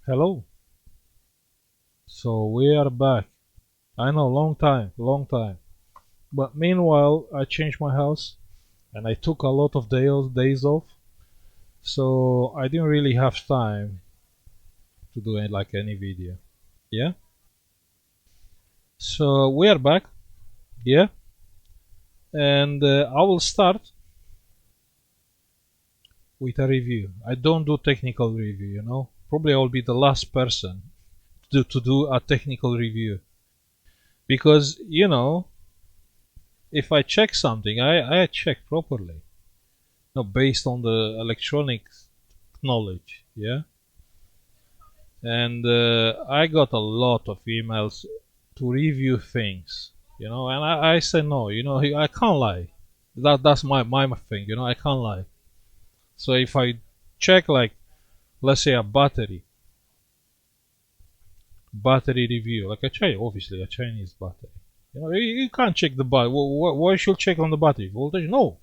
Hello. So we are back. I know, long time, long time. But meanwhile, I changed my house and I took a lot of days off. So I didn't really have time to do like any video. Yeah. So we are back. Yeah. And I will start with a review. I don't do technical review, you know. Probably I will be the last person to do a technical review because if I check something, I check properly. No, based on the electronics knowledge, yeah. And I got a lot of emails to review things, and I say no, I can't lie. That's my thing, I can't lie. So if I check, like, let's say a battery review, like obviously a Chinese battery, you can't check the battery. Why should check on the battery voltage? No,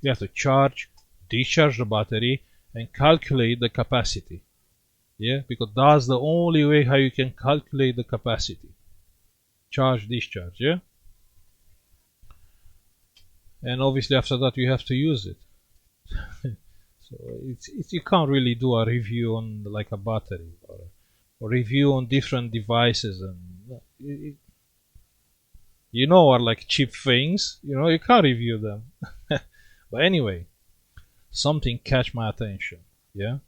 you have to charge, discharge the battery, and calculate the capacity. Yeah, because that's the only way how you can calculate the capacity. Charge, discharge, yeah? And obviously after that you have to use it. So it's you can't really do a review on like a battery or review on different devices, and are like cheap things, you can't review them. But anyway, something catch my attention, yeah?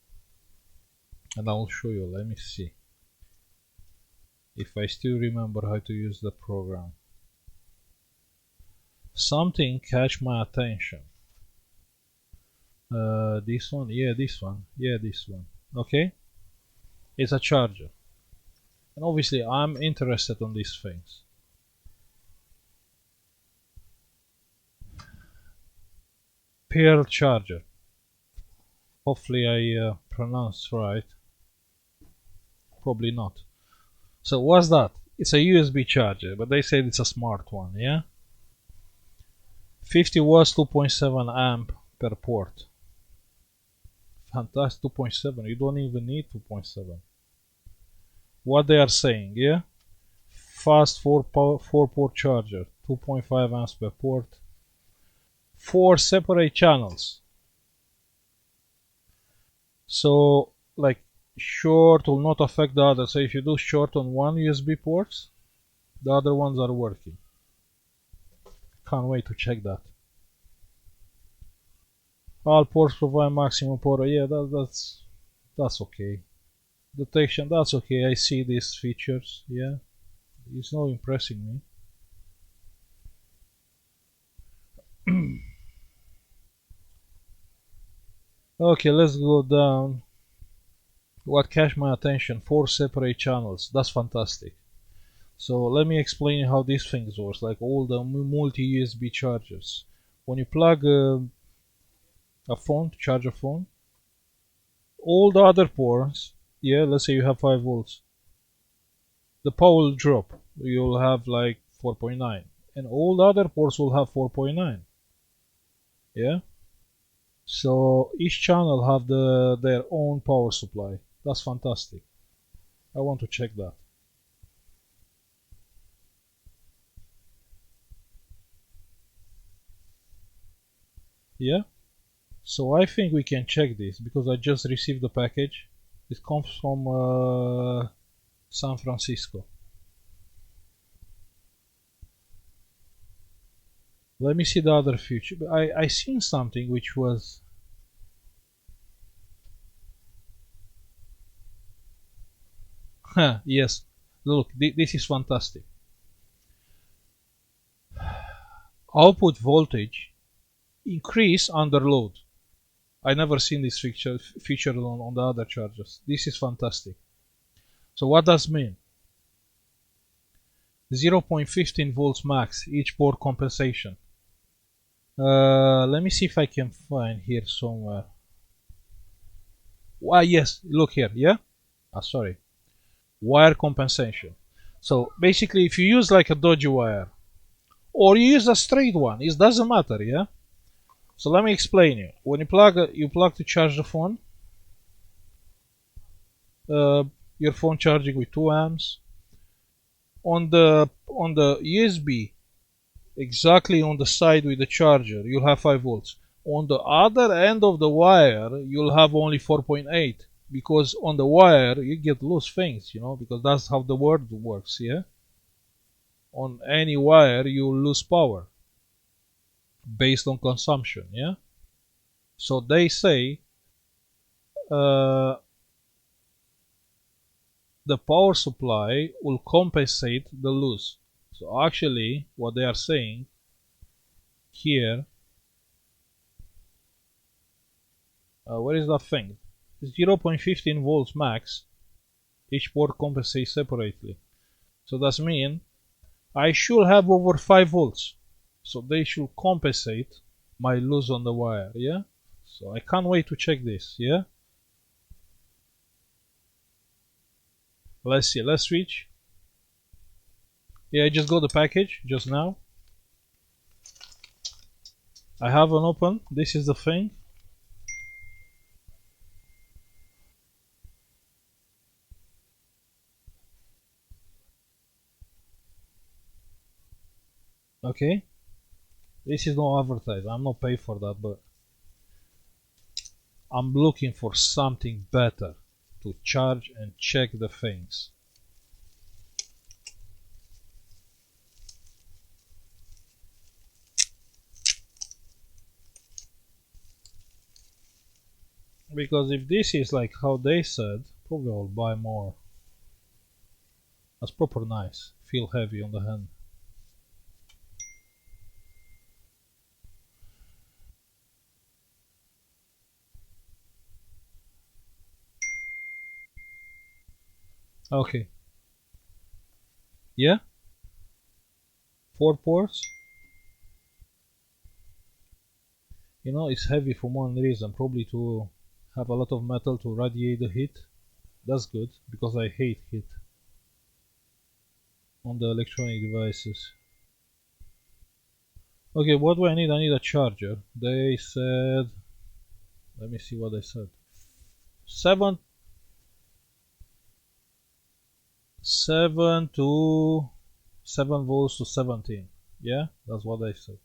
And I will show you. Let me see if I still remember how to use the program. Something catch my attention. This one, yeah, this one, yeah, this one. Okay, it's a charger, and obviously I'm interested on these things. Pirl charger. Hopefully I pronounced right. Probably not. So what's that? It's a USB charger, but they said it's a smart one, yeah? 50 watts, 2.7 amp per port. Fantastic. 2.7, you don't even need 2.7. What they are saying, yeah? Fast 4-port charger, 2.5 amps per port, 4 separate channels. So, like, short will not affect the other. So if you do short on one USB ports, the other ones are working. Can't wait to check that. All ports provide maximum power. Yeah, that's okay. Detection, that's okay. I see these features. Yeah, it's not impressing me. Okay, let's go down. What catch my attention? 4 separate channels. That's fantastic. So let me explain how these things work. Like all the multi-USB chargers. When you plug a phone to charge a phone, all the other ports, yeah, let's say you have 5 volts, the power will drop. You'll have like 4.9, and all the other ports will have 4.9. Yeah. So each channel have their own power supply. That's fantastic. I want to check that. Yeah. So I think we can check this because I just received the package. It comes from San Francisco. Let me see the other feature. I seen something which was yes. Look, this is fantastic. Output voltage increase under load. I never seen this feature on the other chargers. This is fantastic. So what does it mean? 0.15 volts max each port compensation. Let me see if I can find here somewhere. Yes, look here, yeah? Sorry. Wire compensation. So basically if you use like a dodgy wire or you use a straight one, it doesn't matter, yeah? So let me explain you. When you plug to charge the phone, uh, your phone charging with 2 amps. On the USB, exactly on the side with the charger, you'll have 5 volts. On the other end of the wire, you'll have only 4.8, because on the wire you get loose things, because that's how the world works. Yeah, on any wire you lose power based on consumption. Yeah, so they say uh, the power supply will compensate the loss. So actually what they are saying here, where is that thing? 0.15 volts max, each port compensates separately. So that means I should have over 5 volts. So they should compensate my loss on the wire. Yeah, so I can't wait to check this. Yeah, let's see, let's switch. Yeah, I just got the package just now. I haven't opened. This is the thing. Okay, this is no advertising. I'm not paid for that, but I'm looking for something better to charge and check the things. Because if this is like how they said, probably I'll buy more. That's proper nice. Feel heavy on the hand. Okay. Yeah? 4 ports? It's heavy for one reason. Probably to have a lot of metal to radiate the heat. That's good, because I hate heat on the electronic devices. Okay, what do I need? I need a charger. They said, let me see what they said. 7 to 7 volts to 17. Yeah, that's what they said.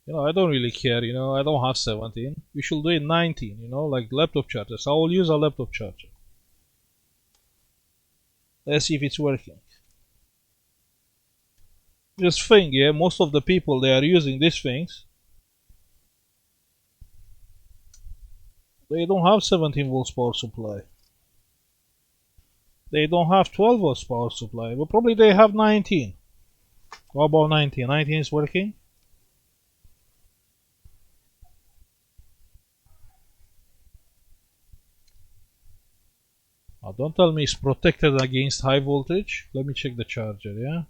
I don't really care. I don't have 17. We should do it 19. Like laptop chargers. I will use a laptop charger. Let's see if it's working. Just think, yeah, most of the people, they are using these things. They don't have 17 volts power supply. They don't have 12 volts power supply, but probably they have 19. What about 19? 19 is working? Don't tell me it's protected against high voltage. Let me check the charger, yeah?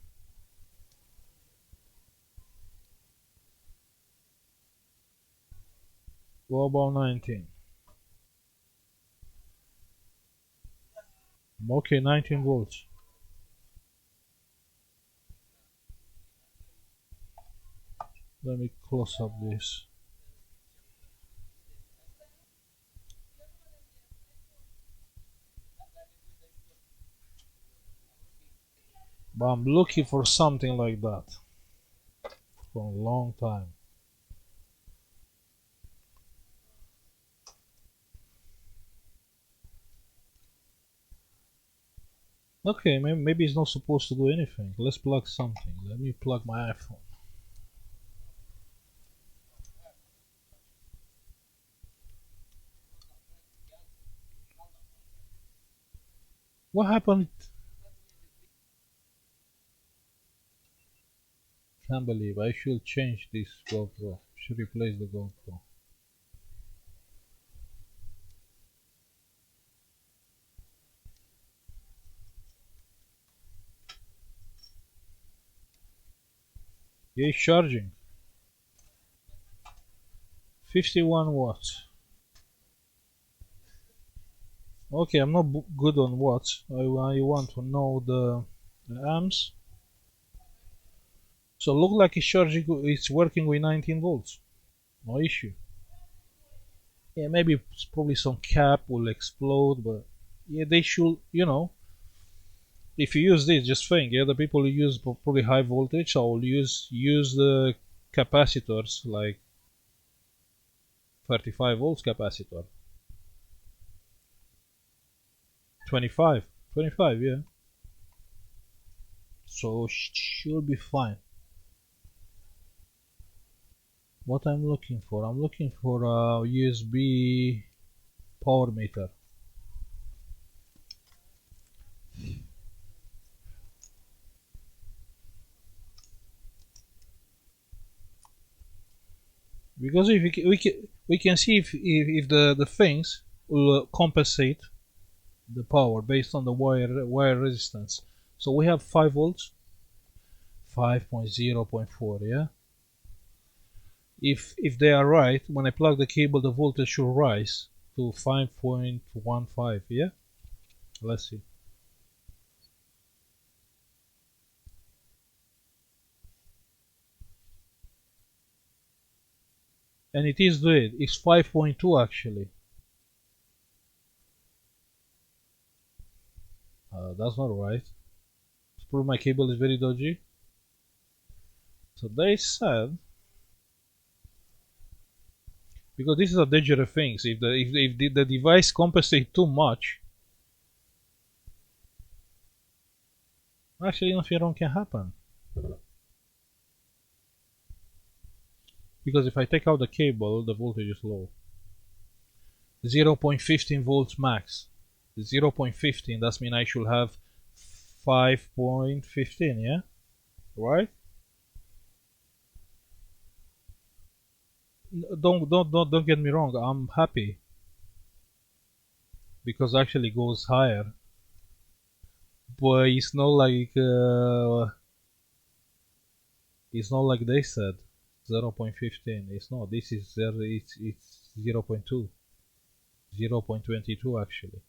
What about 19? Okay, 19 volts. Let me close up this. But I'm looking for something like that for a long time. Okay, maybe it's not supposed to do anything. Let's plug something. Let me plug my iPhone. What happened? Can't believe I should change this GoPro. Should replace the GoPro. Yeah, it's charging. 51 watts. Okay, I'm not good on watts. I want to know the amps. So look like it's charging. It's working with 19 volts. No issue. Yeah, maybe probably some cap will explode, but yeah, they should, if you use this, just think, yeah, the people who use probably high voltage, so will use the capacitors like 35 volts capacitor, 25, 25, yeah. So should be fine. What I'm looking for? I'm looking for a USB power meter. Because if we can see if the things will compensate the power based on the wire resistance. So we have 5 volts, 5.0.4, yeah. If they are right, when I plug the cable, the voltage should rise to 5.15, yeah. Let's see. And it is good. It's 5.2 actually. That's not right. It's probably my cable is very dodgy. So they said, because this is a dangerous thing, if the device compensates too much, actually nothing wrong can happen. Because if I take out the cable, the voltage is low. 0.15 volts max. 0.15, that means I should have 5.15, yeah? Right? Don't get me wrong, I'm happy. Because actually goes higher. But it's not like they said 0.15. It's not. This is it's 0.2. 0.22 actually.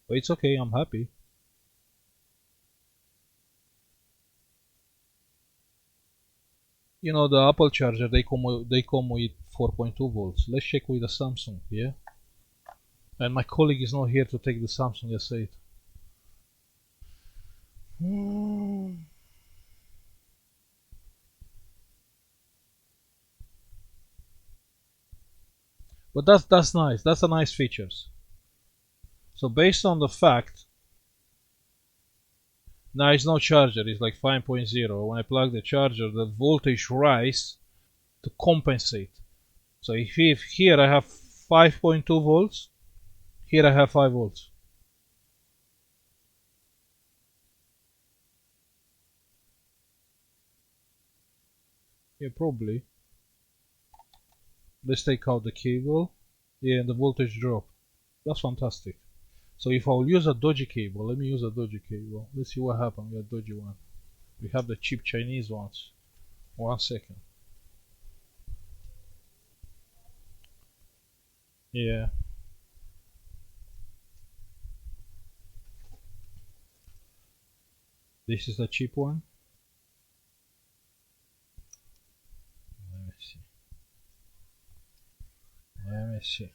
But it's okay, I'm happy. The Apple charger, they come with 4.2 volts. Let's check with the Samsung, yeah? And my colleague is not here to take the Samsung S8. But that's nice. That's a nice features. So based on the fact, now it's no charger. It's like 5.0. When I plug the charger, the voltage rise to compensate. So if here I have 5.2 volts, here I have 5 volts. Yeah, probably. Let's take out the cable. Yeah, and the voltage drop. That's fantastic. So if I'll use a dodgy cable, let me use a dodgy cable. Let's see what happens with a dodgy one. We have the cheap Chinese ones. 1 second. Yeah. This is the cheap one. Let me see. Let me see.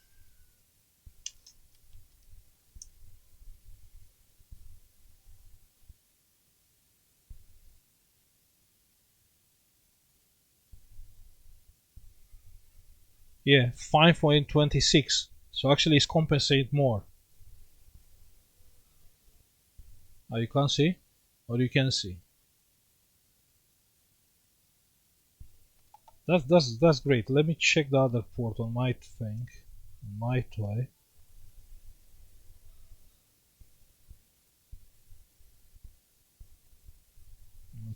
Yeah, 5.26. So actually it's compensate more. Oh, you can't see? Or you can see? That's great. Let me check the other port on my thing. My toy.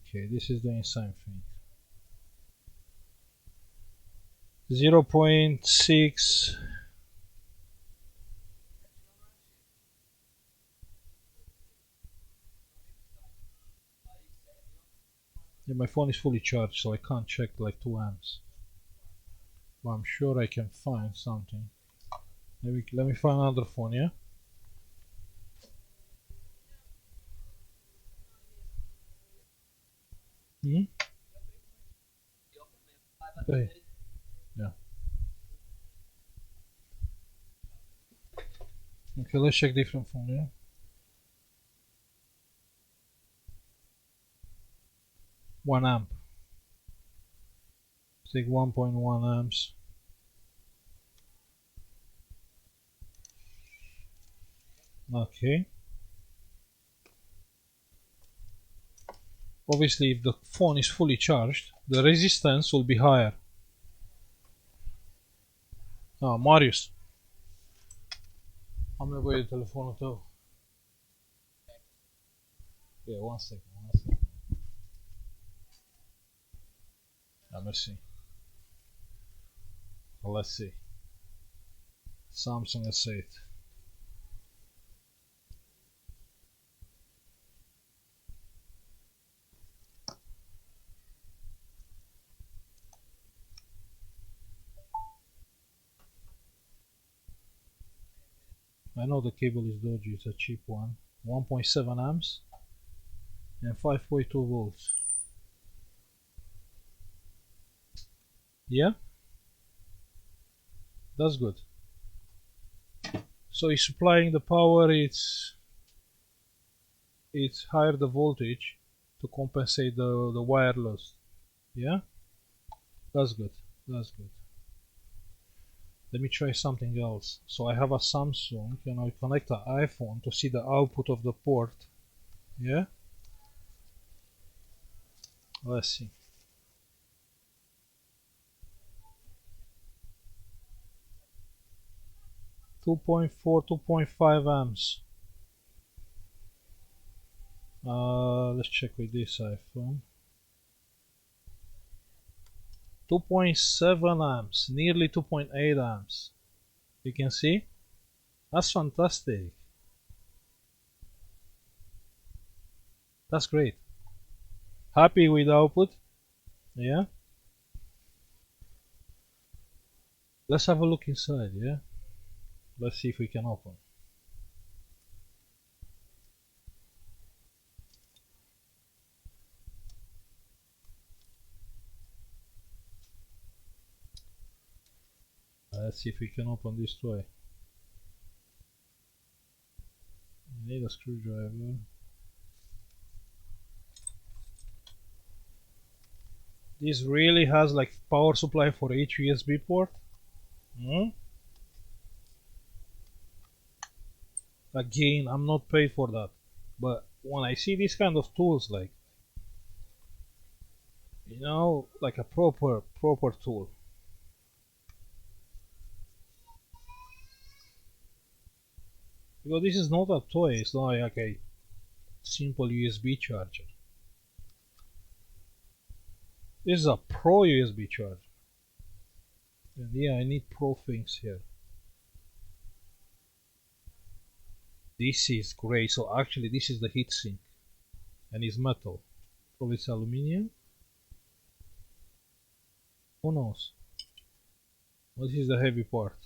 Okay, this is doing same thing. 0.6. Yeah, my phone is fully charged, so I can't check like 2 amps. But I'm sure I can find something. Let me find another phone, yeah? Hmm? Hey. Yeah. Okay, let's check different phone, yeah? One amp. Take 1.1 amps. Okay. Obviously, if the phone is fully charged, the resistance will be higher. Ah, Marius. Am nevoie de telefonul tău. Yeah, one second, one second. Mersi. Let's see. Samsung S8. I know the cable is dodgy, it's a cheap one. 1.7 amps and 5.2 volts. Yeah, that's good. So it's supplying the power, it's higher the voltage to compensate the wire loss. Yeah, that's good. That's good. Let me try something else. So I have a Samsung and I connect the iPhone to see the output of the port. Yeah, let's see. 2.4, 2.5 amps. Let's check with this iPhone. 2.7 amps, nearly 2.8 amps. You can see? That's fantastic. That's great. Happy with the output? Yeah? Let's have a look inside, yeah? Let's see if we can open. Let's see if we can open this toy. I need a screwdriver. This really has like power supply for each USB port. Again, I'm not paid for that. But when I see these kind of tools, like, you know, like a proper tool. Because this is not a toy, it's not like a simple USB charger. This is a pro USB charger. And yeah, I need pro things here. This is great. So actually this is the heatsink. And it's metal. Probably it's aluminium. Who knows? What is the heavy part?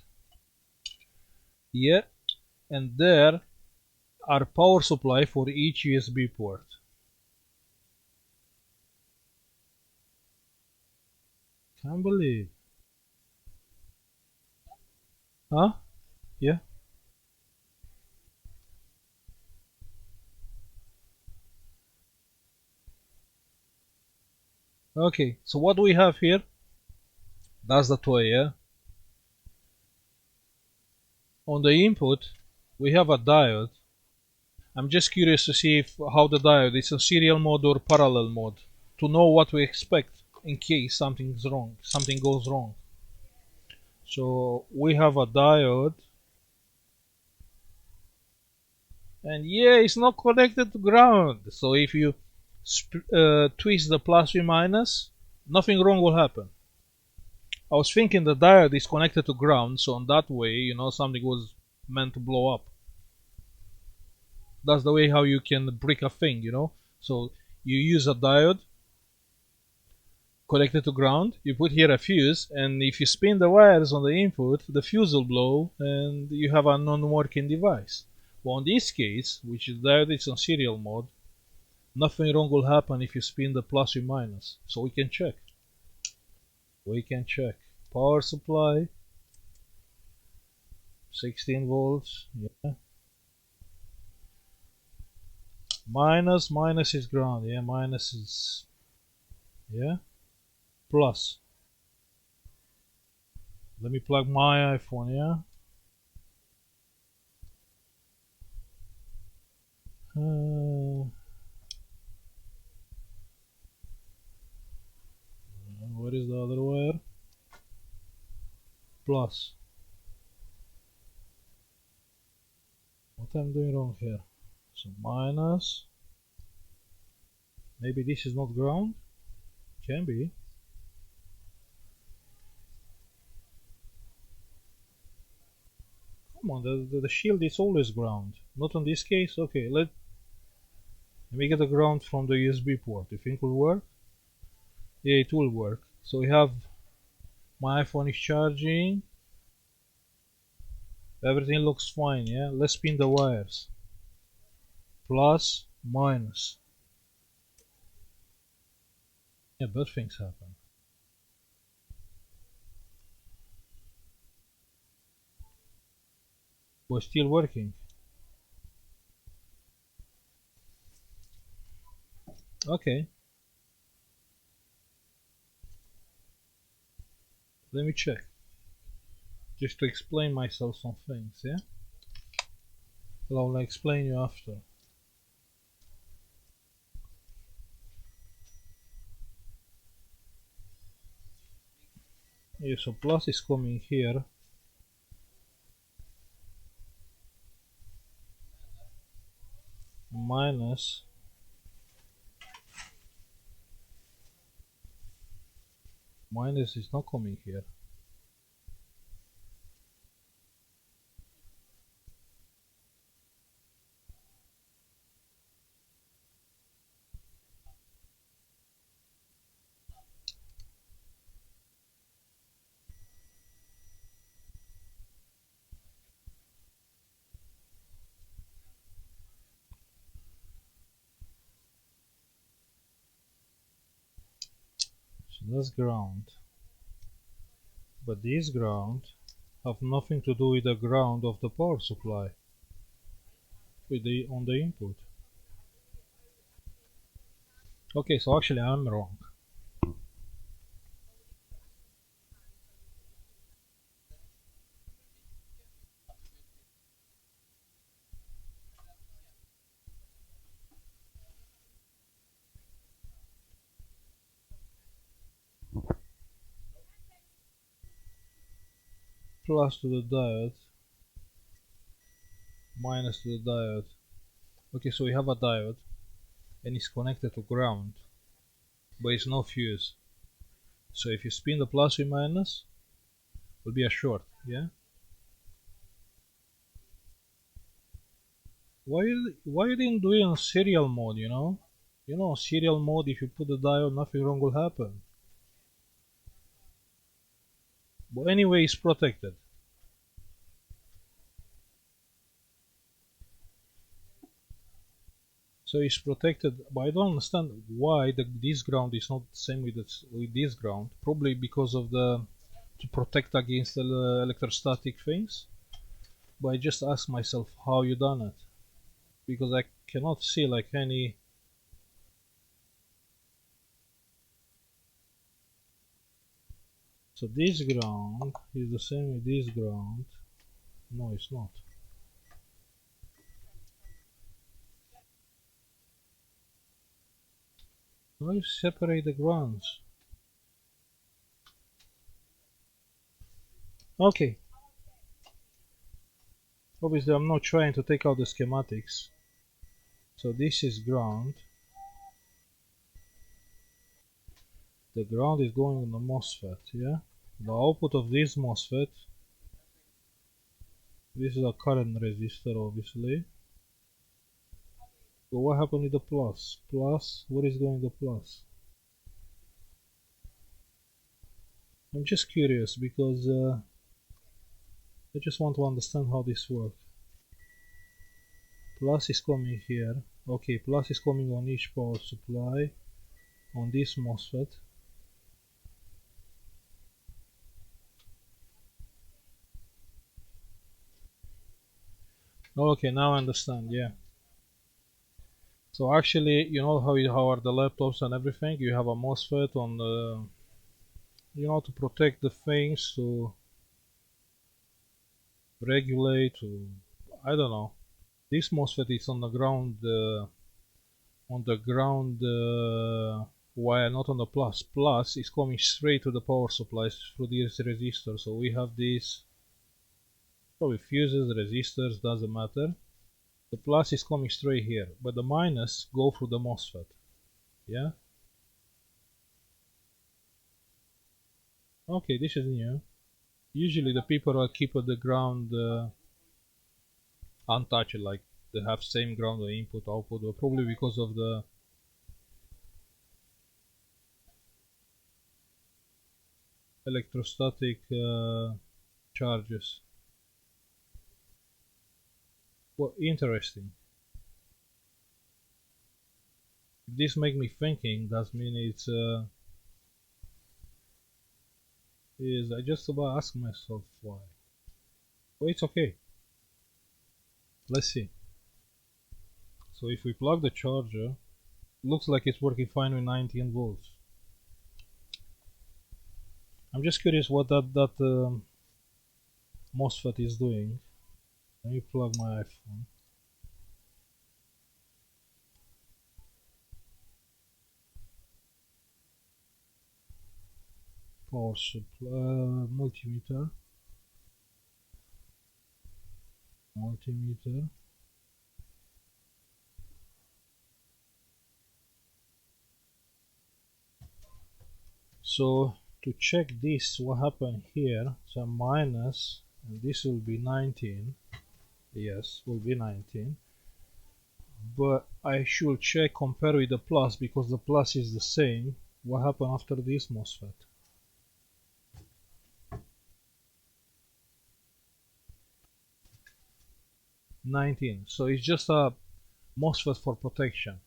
Yeah, and there are power supply for each USB port. Can't believe. Huh? Yeah. Okay, so what do we have here? That's the toy, yeah? On the input, we have a diode. I'm just curious to see how the diode is in serial mode or parallel mode, to know what we expect in case something's wrong, something goes wrong. So we have a diode, and yeah, it's not connected to ground. So if you twist the plus or minus, nothing wrong will happen. I was thinking the diode is connected to ground, so on that way, you know, something was meant to blow up. That's the way how you can break a thing, you know. So you use a diode connected to ground, you put here a fuse, and if you spin the wires on the input, the fuse will blow and you have a non-working device. Well, in this case, which is diode is on serial mode, nothing wrong will happen if you spin the plus or minus. So we can check. We can check. Power supply, 16 volts, yeah. minus is ground, yeah, minus is, yeah, plus. Let me plug my iPhone, yeah. What is the other wire? Plus. What I'm doing wrong here? So minus. Maybe this is not ground? Can be. Come on, the shield is always ground. Not on this case? Okay, let me get the ground from the USB port. You think it will work? Yeah, it will work. So we have my iPhone is charging. Everything looks fine, yeah? Let's spin the wires. Plus, minus. Yeah, bad things happen. We're still working. Okay. Let me check. Just to explain myself some things, yeah? Well, I'll explain you after. Yeah, so plus is coming here. Minus is not coming here. So that's ground. But this ground have nothing to do with the ground of the power supply with the on the input. Okay, so actually I'm wrong. Plus to the diode, minus to the diode. Okay, so we have a diode and it's connected to ground, but it's no fuse. So if you spin the plus with minus, it will be a short, yeah? Why you didn't do it on serial mode, you know? You know, serial mode, if you put the diode, nothing wrong will happen. But anyway, it's protected. So it's protected, but I don't understand why this ground is not the same with this ground. Probably because of to protect against the electrostatic things. But I just ask myself how you done it, because I cannot see like any. So this ground is the same with this ground. No, it's not. How you separate the grounds? Okay. Obviously, I'm not trying to take out the schematics. So this is ground. The ground is going on the MOSFET, yeah? The output of this MOSFET, this is a current resistor, obviously. But what happened with the plus? Plus, what is going to plus? I'm just curious because I just want to understand how this works. Plus is coming here. Okay, plus is coming on each power supply on this MOSFET. Okay, now I understand, yeah. So actually, you know how are the laptops and everything? You have a MOSFET on the, to protect the things, to regulate, to, I don't know. This MOSFET is on the ground wire, not on the plus. Plus is coming straight to the power supplies through this resistor. So we have these, probably fuses, resistors, doesn't matter. The plus is coming straight here, but the minus go through the MOSFET. Yeah. Okay, this is new. Usually the people will keep the ground untouched, like they have same ground input output, or probably because of the electrostatic charges. Well, interesting. If this make me thinking, that mean it's is I just about ask myself why. Well, it's okay. Let's see. So if we plug the charger, looks like it's working fine with 19 volts. I'm just curious what that MOSFET is doing. Let me plug my iPhone. Power supply, multimeter. So to check this, what happened here? So minus, and this will be 19. Yes, will be 19. But I should check compare with the plus, because the plus is the same. What happened after this MOSFET? 19. So it's just a MOSFET for protection.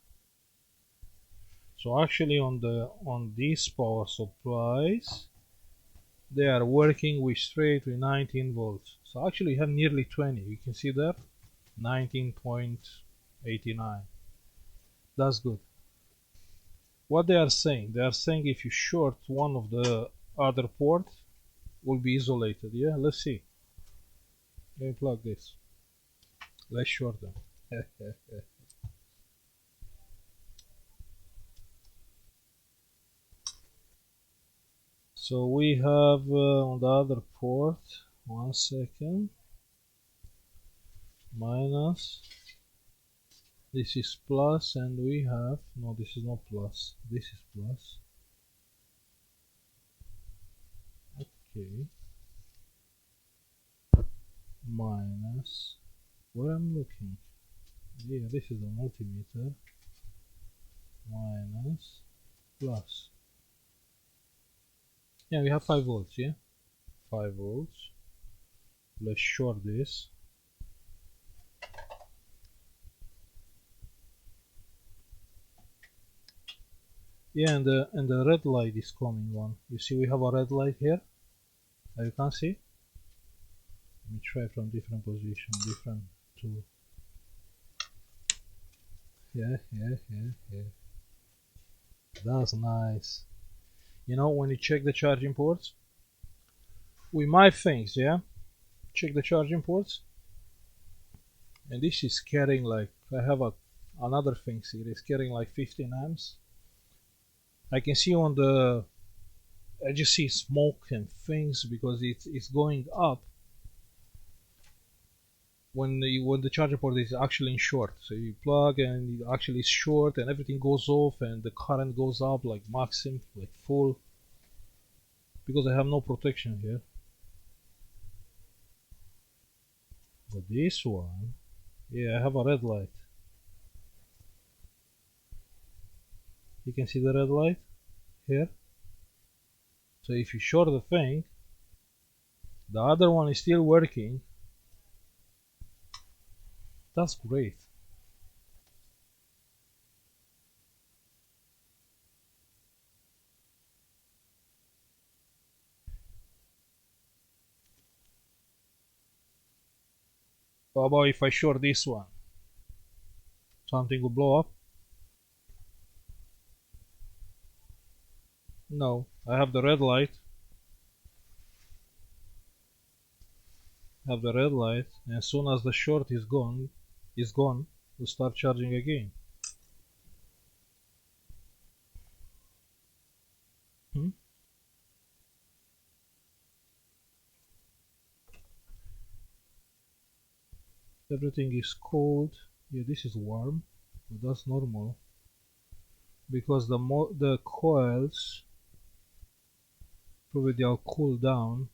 So actually on these power supplies, they are working with straight with 19 volts. So actually you have nearly 20. You can see that 19.89. That's good. What they are saying if you short one of the other port, will be isolated. Yeah, let's see. Let me plug this. Let's short them. So we have on the other port, 1 second, minus, this is plus, and we have, no, this is not plus, this is plus. Okay, minus, where I'm looking, yeah, this is a multimeter, minus, plus. Yeah, we have 5 volts, yeah, 5 volts. Let's short this. Yeah, and the red light is coming on. You see, we have a red light here. You can see. Let me try from different position, different tool. Yeah. That's nice. You know, when you check the charging ports, we might think, yeah, check the charging ports, and this is carrying like, I have another thing here, it's carrying like 15 amps. I can see on the, I just see smoke and things because it's going up when the charger port is actually in short. So you plug and it actually is short and everything goes off and the current goes up like maximum, like full, because I have no protection here. But this one, yeah, I have a red light. You can see the red light here. So if you short the thing, the other one is still working. That's great. How about if I short this one? Something will blow up? No, I have the red light. Have the red light, and as soon as the short is gone, we start charging again. Hmm? Everything is cold. Yeah, this is warm, but that's normal because the coils probably they'll cool down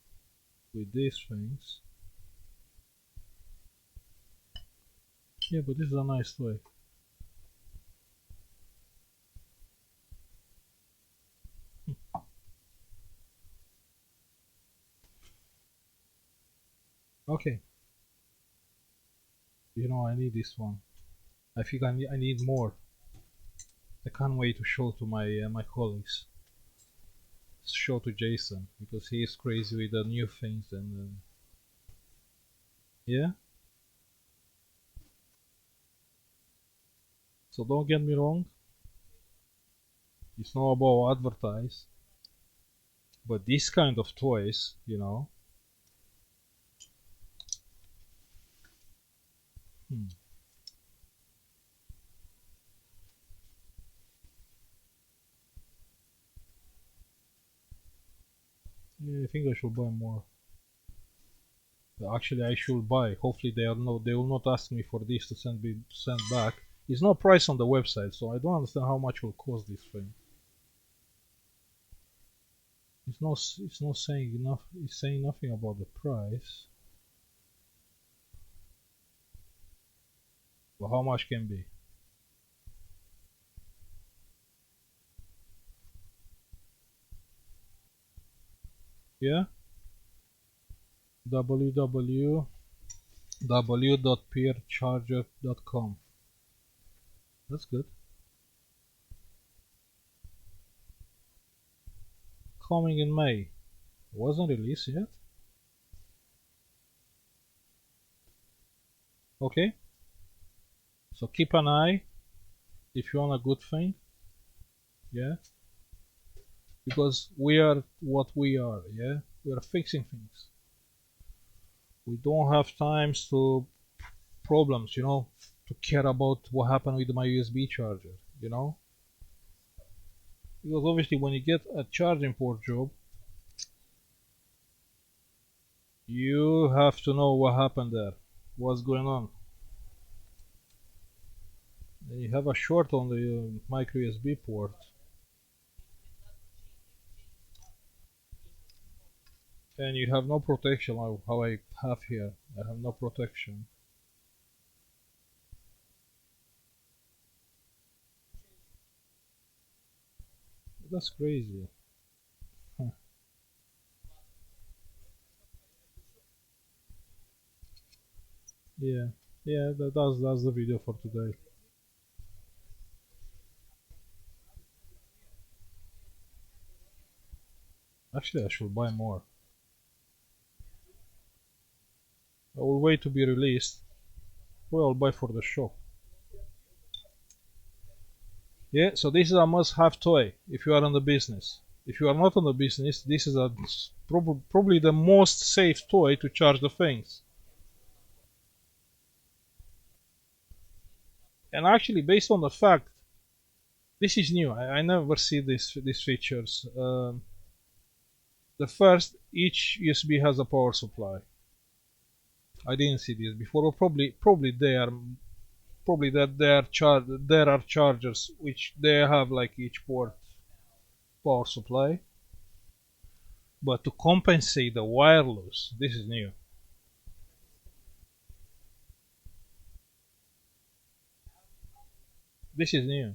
with these things. Yeah, but this is a nice way. Okay, I need this one. I think I need more. I can't wait to show to my colleagues. Show to Jason because he is crazy with the new things and yeah. So don't get me wrong. It's not about advertise, but these kind of toys. Hmm. Yeah, I think I should buy more. Actually, I should buy. Hopefully, they will not ask me for this to send back. It's no price on the website, so I don't understand how much will cost this thing. It's not saying enough. It's saying nothing about the price. But how much can be? Yeah. www.peercharger.com. That's good. Coming in May. It wasn't released yet. Okay. So keep an eye if you want a good thing. Yeah. Because we are what we are. Yeah. We are fixing things. We don't have times to problems, to care about what happened with my USB charger, because obviously when you get a charging port job, you have to know what happened there, what's going on. And you have a short on the micro USB port, and you have no protection. How I have here, I have no protection. That's crazy. Huh. Yeah, yeah, that's the video for today. Actually, I should buy more. I will wait to be released. Well, I'll buy for the show. Yeah, so this is a must-have toy if you are in the business. If you are not in the business, this is probably the most safe toy to charge the things. And actually, based on the fact, this is new. I never see these features. The first, each USB has a power supply. I didn't see this before. Or probably there are chargers which they have like each port power supply. But to compensate the wireless, this is new. This is new.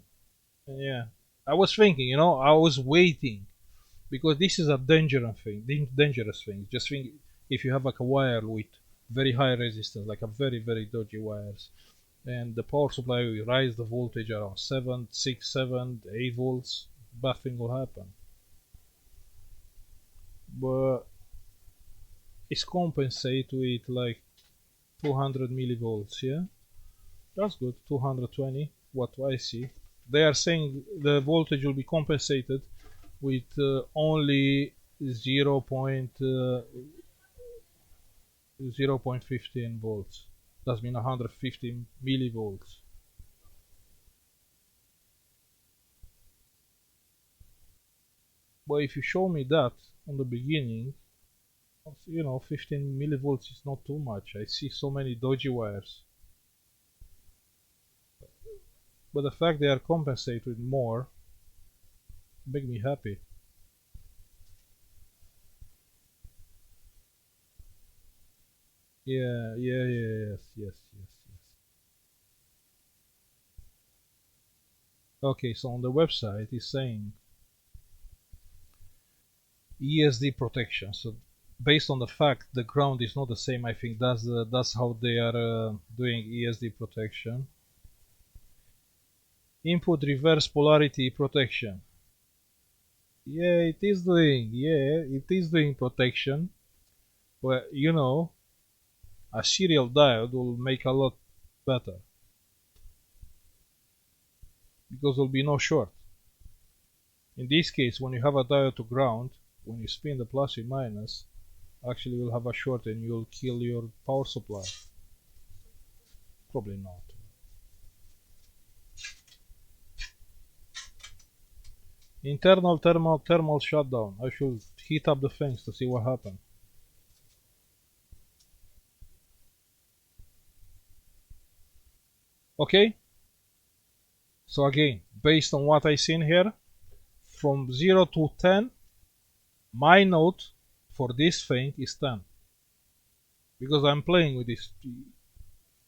Yeah. I was thinking, I was waiting because this is a dangerous thing. Just think if you have like a wire with very high resistance, like a very, very dodgy wires, and the power supply will rise the voltage around 7, 6, 7, 8 volts, bad thing will happen. But it's compensate with like 200 millivolts, yeah? That's good, 220, what I see. They are saying the voltage will be compensated with only 0.15 volts. That means 150 millivolts. But if you show me that on the beginning, 15 millivolts is not too much. I see so many dodgy wires. But the fact they are compensated more make me happy. Yes. Okay, so on the website it's saying ESD protection. So based on the fact the ground is not the same, I think that's how they are doing ESD protection. Input reverse polarity protection. Yeah, it is doing protection. But a serial diode will make a lot better because there will be no short. In this case, when you have a diode to ground, when you spin the plus and minus, actually you'll have a short and you'll kill your power supply. Probably not. Internal thermal shutdown. I should heat up the things to see what happened. Okay, so again, based on what I seen here, from 0 to 10, my note for this thing is 10, because I'm playing with this.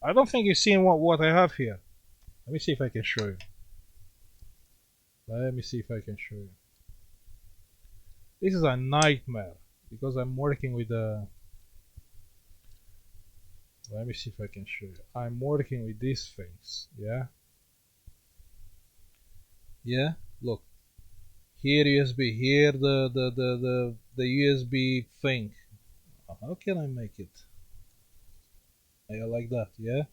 I don't think you've seen what I have here. Let me see if I can show you. This is a nightmare because I'm working with the. Let me see if I can show you. I'm working with these things, yeah? Yeah, look. Here USB, here the USB thing. How can I make it? I like that, yeah?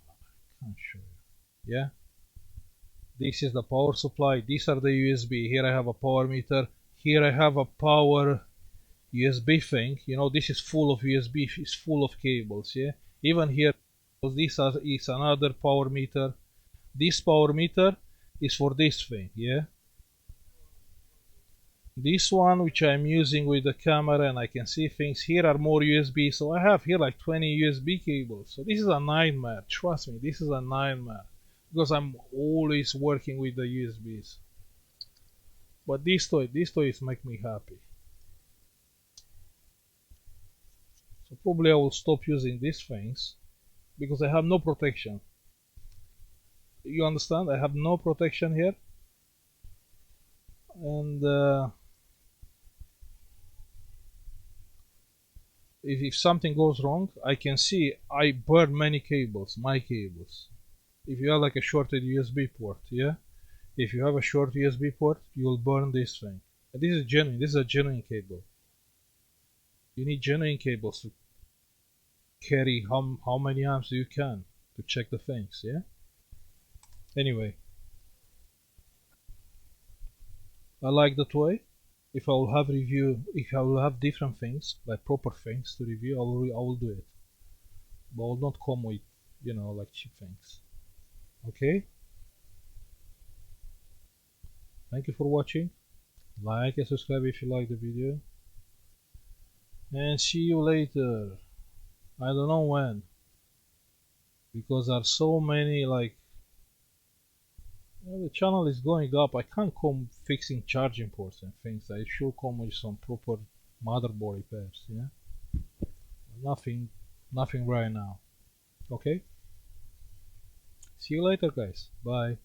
I can't show you. Yeah? This is the power supply. These are the USB. Here I have a power meter. Here I have a power USB thing. This is full of USB, it's full of cables, yeah? Even here, this is another power meter. This power meter is for this thing, yeah? This one, which I'm using with the camera and I can see things, here are more USB, so I have here like 20 USB cables. So this is a nightmare, trust me, this is a nightmare. Because I'm always working with the USBs. But these toys make me happy. So probably I will stop using these things because I have no protection. You understand? I have no protection here. And if something goes wrong, I can see I burn many cables, my cables. If you have like a shorted USB port, yeah? If you have a short USB port, you will burn this thing. And this is a genuine cable. You need genuine cables to carry how many amps you can to check the things, yeah? Anyway, I like the toy. If I will have different things, like proper things to review, I will do it. But I will not come with, like cheap things. Okay? Thank you for watching. Like and subscribe if you like the video. And see you later. I don't know when. Because there are so many the channel is going up. I can't come fixing charging ports and things. I should come with some proper motherboard repairs, yeah? Nothing right now. Okay? See you later, guys. Bye.